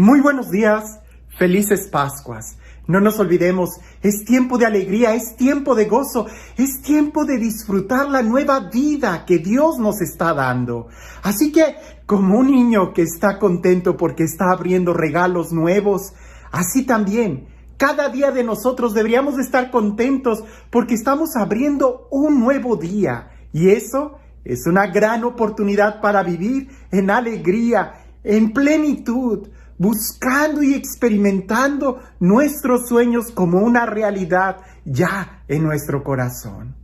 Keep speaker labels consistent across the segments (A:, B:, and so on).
A: Muy buenos días, felices Pascuas. No nos olvidemos, es tiempo de alegría, es tiempo de gozo, es tiempo de disfrutar la nueva vida que Dios nos está dando. Así que, como un niño que está contento porque está abriendo regalos nuevos, así también, cada día de nosotros deberíamos de estar contentos porque estamos abriendo un nuevo día. Y eso es una gran oportunidad para vivir en alegría, en plenitud, buscando y experimentando nuestros sueños como una realidad ya en nuestro corazón.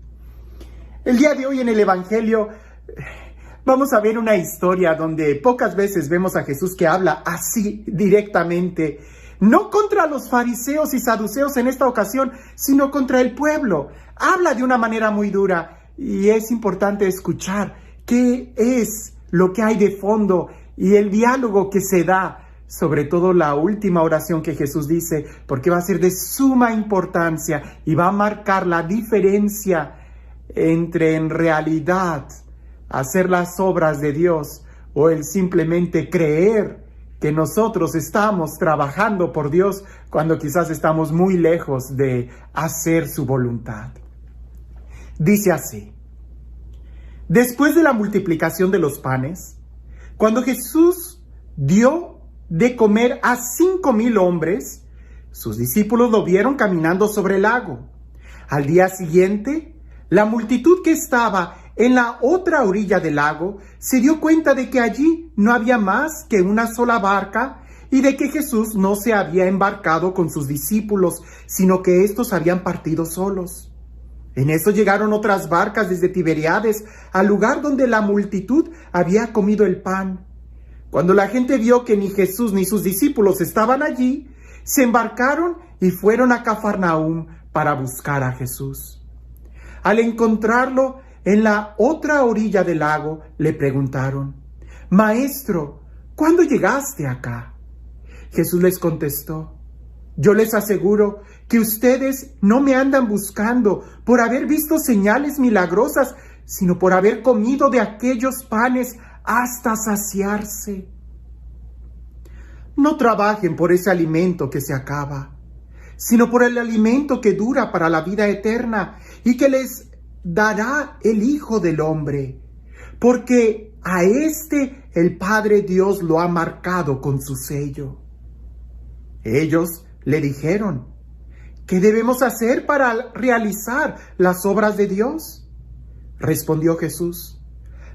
A: El día de hoy en el Evangelio vamos a ver una historia donde pocas veces vemos a Jesús que habla así directamente, no contra los fariseos y saduceos en esta ocasión, sino contra el pueblo. Habla de una manera muy dura y es importante escuchar qué es lo que hay de fondo y el diálogo que se da. Sobre todo la última oración que Jesús dice, porque va a ser de suma importancia y va a marcar la diferencia entre en realidad hacer las obras de Dios o el simplemente creer que nosotros estamos trabajando por Dios cuando quizás estamos muy lejos de hacer su voluntad. Dice así: después de la multiplicación de los panes, cuando Jesús dio de comer a 5,000 hombres, sus discípulos lo vieron caminando sobre el lago. Al día siguiente, la multitud que estaba en la otra orilla del lago se dio cuenta de que allí no había más que una sola barca y de que Jesús no se había embarcado con sus discípulos, sino que estos habían partido solos. En eso llegaron otras barcas desde Tiberíades al lugar donde la multitud había comido el pan. Cuando la gente vio que ni Jesús ni sus discípulos estaban allí, se embarcaron y fueron a Cafarnaúm para buscar a Jesús. Al encontrarlo en la otra orilla del lago, le preguntaron: Maestro, ¿cuándo llegaste acá? Jesús les contestó: yo les aseguro que ustedes no me andan buscando por haber visto señales milagrosas, sino por haber comido de aquellos panes hasta saciarse. No trabajen por ese alimento que se acaba, sino por el alimento que dura para la vida eterna y que les dará el Hijo del Hombre, porque a este el Padre Dios lo ha marcado con su sello. Ellos le dijeron: ¿qué debemos hacer para realizar las obras de Dios? Respondió Jesús: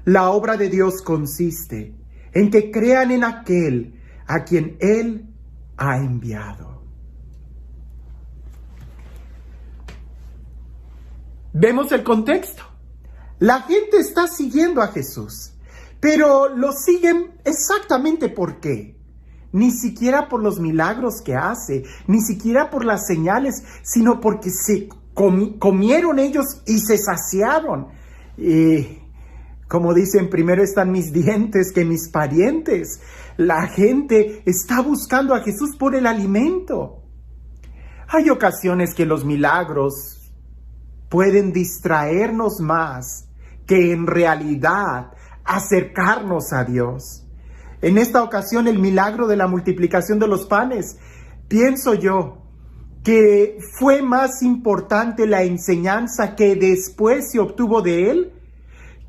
A: la obra de Dios consiste en que crean en aquel a quien Él ha enviado. Vemos el contexto. La gente está siguiendo a Jesús, pero lo siguen exactamente ¿por qué? Ni siquiera por los milagros que hace, ni siquiera por las señales, sino porque se comieron ellos y se saciaron. Y como dicen, primero están mis dientes que mis parientes. La gente está buscando a Jesús por el alimento. Hay ocasiones que los milagros pueden distraernos más que en realidad acercarnos a Dios. En esta ocasión, el milagro de la multiplicación de los panes, pienso yo que fue más importante la enseñanza que después se obtuvo de él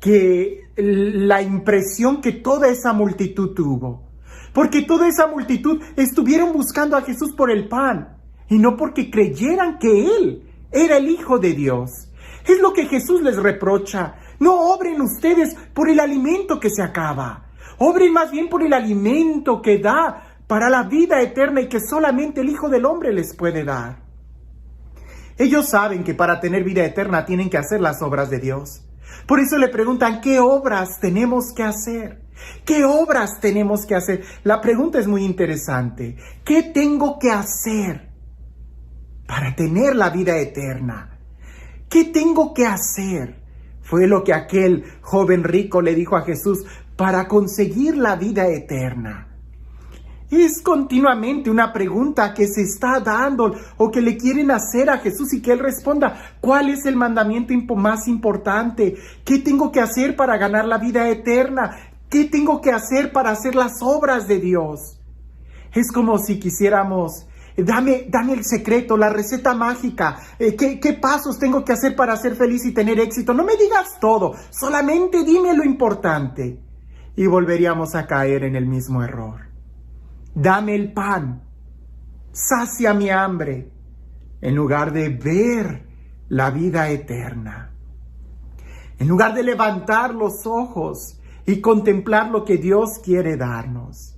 A: que la impresión que toda esa multitud tuvo. Porque toda esa multitud estuvieron buscando a Jesús por el pan y no porque creyeran que Él era el Hijo de Dios. Es lo que Jesús les reprocha. No obren ustedes por el alimento que se acaba. Obren más bien por el alimento que da para la vida eterna y que solamente el Hijo del Hombre les puede dar. Ellos saben que para tener vida eterna tienen que hacer las obras de Dios. Por eso le preguntan: ¿qué obras tenemos que hacer? ¿Qué obras tenemos que hacer? La pregunta es muy interesante. ¿Qué tengo que hacer para tener la vida eterna? ¿Qué tengo que hacer? Fue lo que aquel joven rico le dijo a Jesús para conseguir la vida eterna. Es continuamente una pregunta que se está dando o que le quieren hacer a Jesús y que Él responda: ¿cuál es el mandamiento más importante? ¿Qué tengo que hacer para ganar la vida eterna? ¿Qué tengo que hacer para hacer las obras de Dios? Es como si quisiéramos, dame el secreto, la receta mágica, ¿qué pasos tengo que hacer para ser feliz y tener éxito? No me digas todo, solamente dime lo importante. Y volveríamos a caer en el mismo error. Dame el pan, sacia mi hambre, en lugar de ver la vida eterna. En lugar de levantar los ojos y contemplar lo que Dios quiere darnos.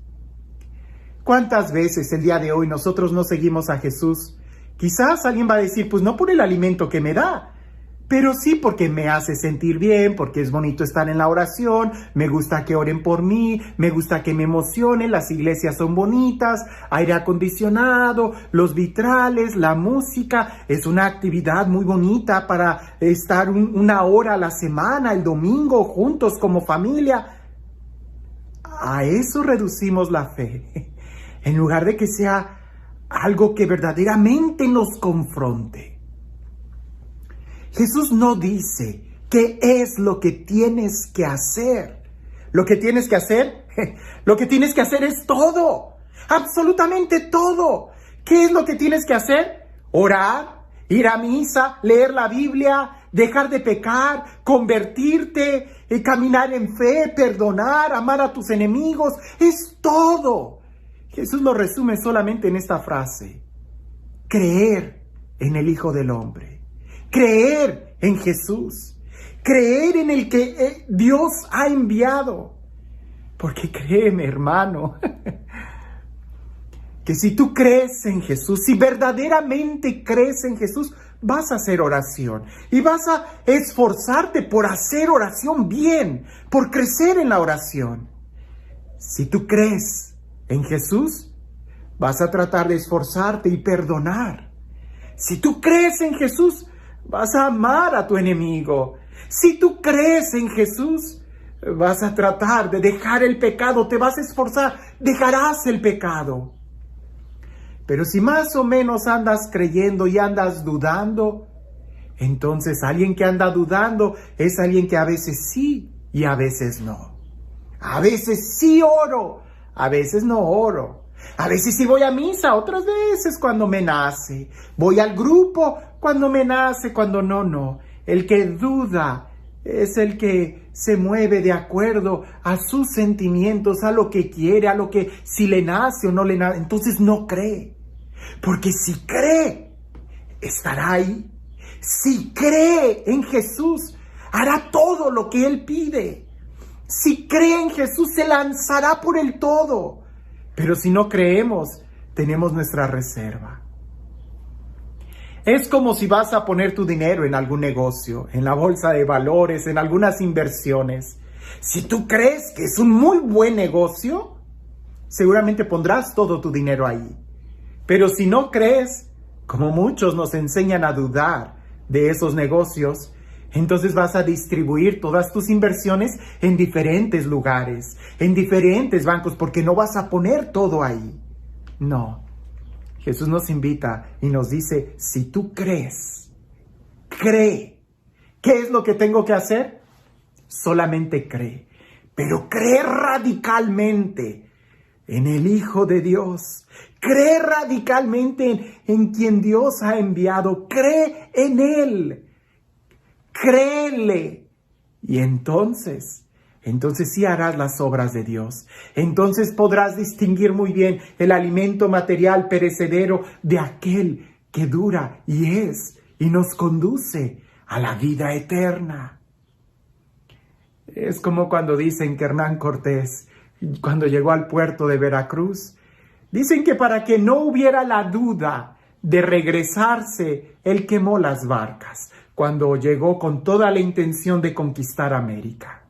A: ¿Cuántas veces el día de hoy nosotros no seguimos a Jesús? Quizás alguien va a decir, pues no por el alimento que me da, pero sí porque me hace sentir bien, porque es bonito estar en la oración, me gusta que oren por mí, me gusta que me emocionen, las iglesias son bonitas, aire acondicionado, los vitrales, la música, es una actividad muy bonita para estar una hora a la semana, el domingo, juntos como familia. A eso reducimos la fe, en lugar de que sea algo que verdaderamente nos confronte. Jesús no dice qué es lo que tienes que hacer. ¿Lo que tienes que hacer? Lo que tienes que hacer es todo, absolutamente todo. ¿Qué es lo que tienes que hacer? Orar, ir a misa, leer la Biblia, dejar de pecar, convertirte, caminar en fe, perdonar, amar a tus enemigos. Es todo. Jesús lo resume solamente en esta frase: creer en el Hijo del Hombre, creer en Jesús, creer en el que Dios ha enviado. Porque créeme, hermano, que si tú crees en Jesús, si verdaderamente crees en Jesús, vas a hacer oración y vas a esforzarte por hacer oración bien, por crecer en la oración. Si tú crees en Jesús, vas a tratar de esforzarte y perdonar. Si tú crees en Jesús, vas a amar a tu enemigo. Si tú crees en Jesús, vas a tratar de dejar el pecado, te vas a esforzar, dejarás el pecado. Pero si más o menos andas creyendo y andas dudando, entonces alguien que anda dudando es alguien que a veces sí y a veces no. A veces sí oro, a veces no oro. A veces sí voy a misa, otras veces cuando me nace. Voy al grupo cuando me nace, cuando no. El que duda es el que se mueve de acuerdo a sus sentimientos, a lo que quiere, a lo que si le nace o no le nace. Entonces no cree. Porque si cree, estará ahí. Si cree en Jesús, hará todo lo que Él pide. Si cree en Jesús, se lanzará por el todo. Pero si no creemos, tenemos nuestra reserva. Es como si vas a poner tu dinero en algún negocio, en la bolsa de valores, en algunas inversiones. Si tú crees que es un muy buen negocio, seguramente pondrás todo tu dinero ahí. Pero si no crees, como muchos nos enseñan a dudar de esos negocios, entonces vas a distribuir todas tus inversiones en diferentes lugares, en diferentes bancos, porque no vas a poner todo ahí. No. Jesús nos invita y nos dice, si tú crees, cree. ¿Qué es lo que tengo que hacer? Solamente cree. Pero cree radicalmente en el Hijo de Dios. Cree radicalmente en quien Dios ha enviado. Cree en Él. Créele. Y entonces sí harás las obras de Dios. Entonces podrás distinguir muy bien el alimento material perecedero de aquel que dura y es y nos conduce a la vida eterna. Es como cuando dicen que Hernán Cortés, cuando llegó al puerto de Veracruz, dicen que para que no hubiera la duda de regresarse, él quemó las barcas cuando llegó con toda la intención de conquistar América.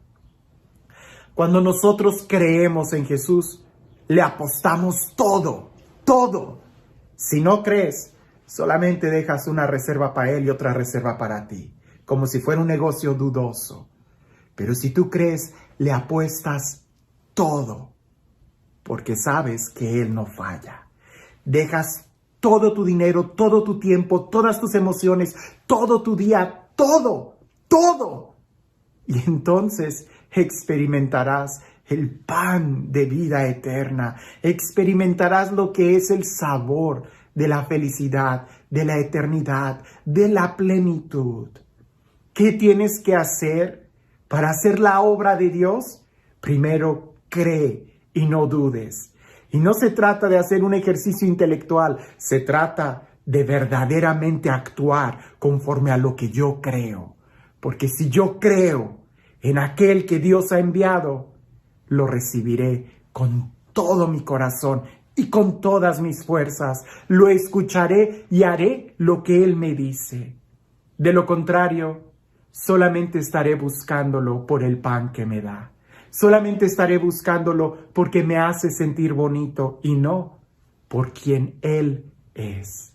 A: Cuando nosotros creemos en Jesús, le apostamos todo, todo. Si no crees, solamente dejas una reserva para Él y otra reserva para ti, como si fuera un negocio dudoso. Pero si tú crees, le apuestas todo, porque sabes que Él no falla. Dejas todo tu dinero, todo tu tiempo, todas tus emociones, todo tu día, todo. Y entonces experimentarás el pan de vida eterna. Experimentarás lo que es el sabor de la felicidad, de la eternidad, de la plenitud. ¿Qué tienes que hacer para hacer la obra de Dios? Primero, cree y no dudes. Y no se trata de hacer un ejercicio intelectual, se trata de verdaderamente actuar conforme a lo que yo creo. Porque si yo creo en aquel que Dios ha enviado, lo recibiré con todo mi corazón y con todas mis fuerzas. Lo escucharé y haré lo que Él me dice. De lo contrario, solamente estaré buscándolo por el pan que me da. Solamente estaré buscándolo porque me hace sentir bonito y no por quien Él es.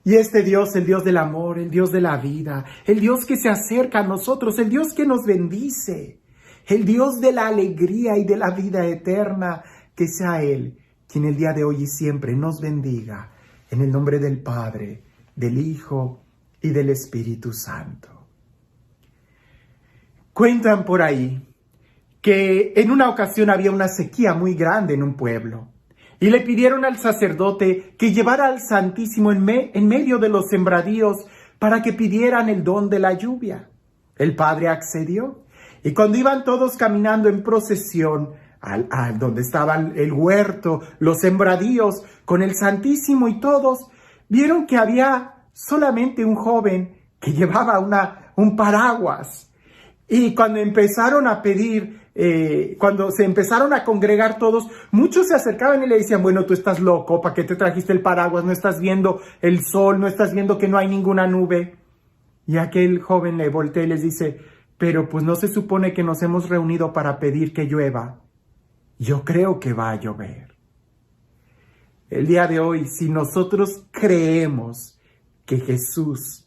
A: Y este Dios, el Dios del amor, el Dios de la vida, el Dios que se acerca a nosotros, el Dios que nos bendice, el Dios de la alegría y de la vida eterna, que sea Él quien el día de hoy y siempre nos bendiga, en el nombre del Padre, del Hijo y del Espíritu Santo. Cuentan por ahí que en una ocasión había una sequía muy grande en un pueblo y le pidieron al sacerdote que llevara al Santísimo en medio de los sembradíos para que pidieran el don de la lluvia. El padre accedió y cuando iban todos caminando en procesión donde estaba el huerto, los sembradíos con el Santísimo y todos, vieron que había solamente un joven que llevaba un paraguas. Y cuando empezaron a pedir, cuando se empezaron a congregar todos, muchos se acercaban y le decían, bueno, tú estás loco, ¿para qué te trajiste el paraguas? No estás viendo el sol, no estás viendo que no hay ninguna nube. Y aquel joven le voltea y les dice, pero pues no se supone que nos hemos reunido para pedir que llueva. Yo creo que va a llover. El día de hoy, si nosotros creemos que Jesús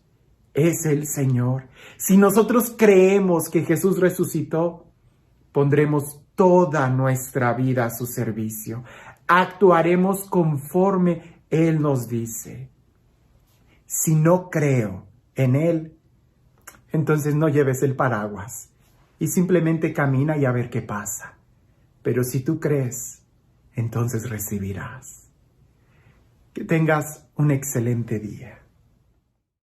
A: es el Señor, si nosotros creemos que Jesús resucitó, pondremos toda nuestra vida a su servicio. Actuaremos conforme Él nos dice. Si no creo en Él, entonces no lleves el paraguas y simplemente camina y a ver qué pasa. Pero si tú crees, entonces recibirás. Que tengas un excelente día.